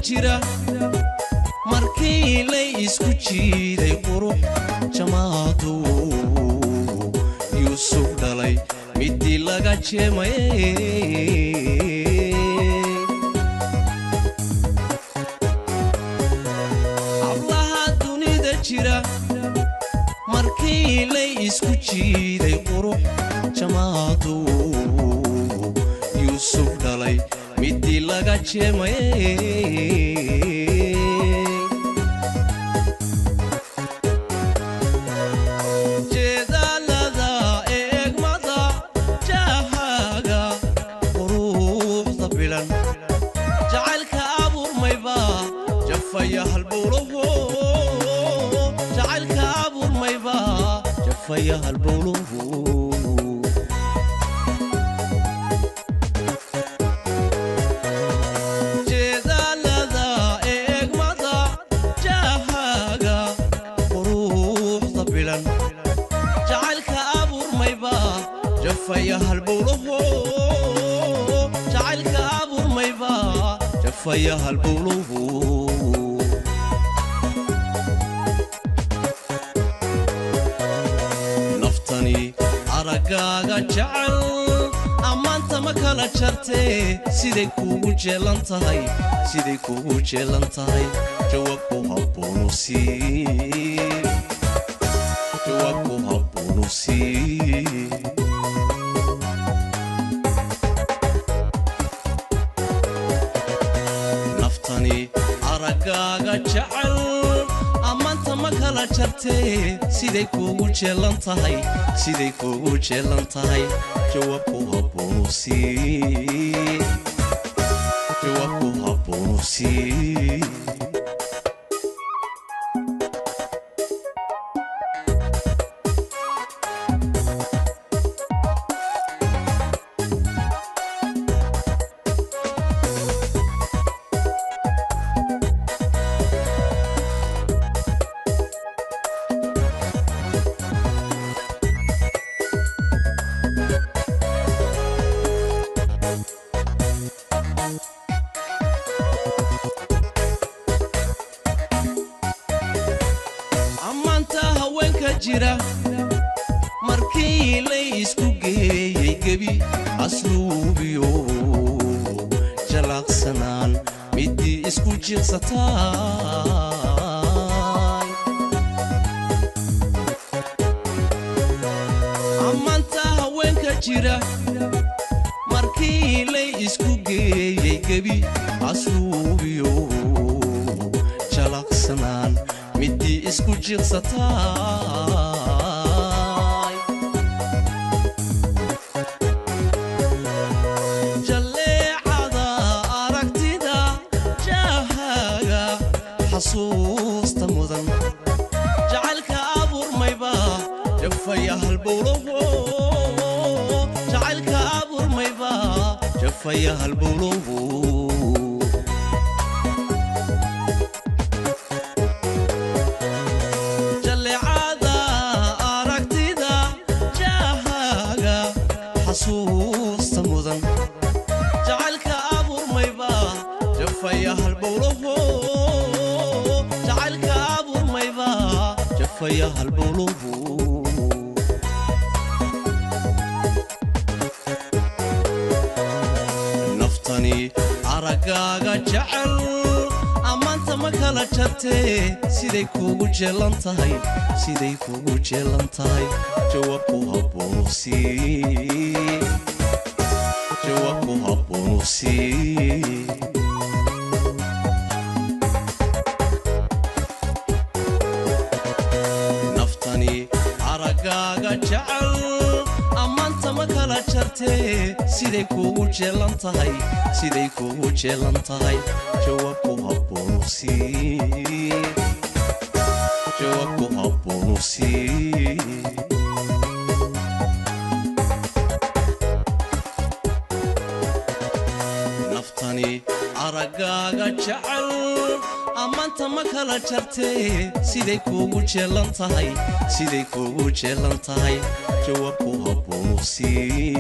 jira markii la isku jiiday qurux jamaadu Yusuf dhalay midii laga jeemay Allaha dunida jira markii la isku jiiday qurux jamaadu Yusuf dhalay midii laga jeemay جفيا هالبولو جعلك أبو الميبا جفيا هالبولو جيدا لذا إقمضا جاهاقا قروح ضبلا جعلك أبو الميبا جفيا هالبولو جعلك أبو الميبا جفيا هالبولو aragaaga jacel amaanta ma kala jartee siday kuugu jeelan tahay jawaabku habboonu sii naftani aragaaga jacel amaanta ma kala jartee siday kuugu jeelan tahay jawaabku habboonu sii jira markii la isku geeyay gabi asluubiyo jalaqsanaan midii isku jirsatay amanta haweenka jira markii la isku geeyay gabi asluubiyo jalaqsanaan midii isku jirsatay jaleecada aragtida jahaaga xasuusta mudan jacaylka abuurmayba jafaya halbowlo jacaylka abuurmayba jafaya halbowlo حسوس مدن جعلك أبو الميبا جفيا هالبولو جعلك أبو الميبا جفيا هالبولو نفتني عرقاقا جعل أمانت مكالا جرتي سيدي كوغو جيلانتاي جوابكو هبونو سي نفتني عرقاقا جعل أمانت مكالا جرتي سيدي كوغو جيلانتاي جوابكو هبونو سي نفتني عرقاقا جعل أمانت مكالا جرتي سيدي كوغو جيلانتاي جوابكو هبونو سي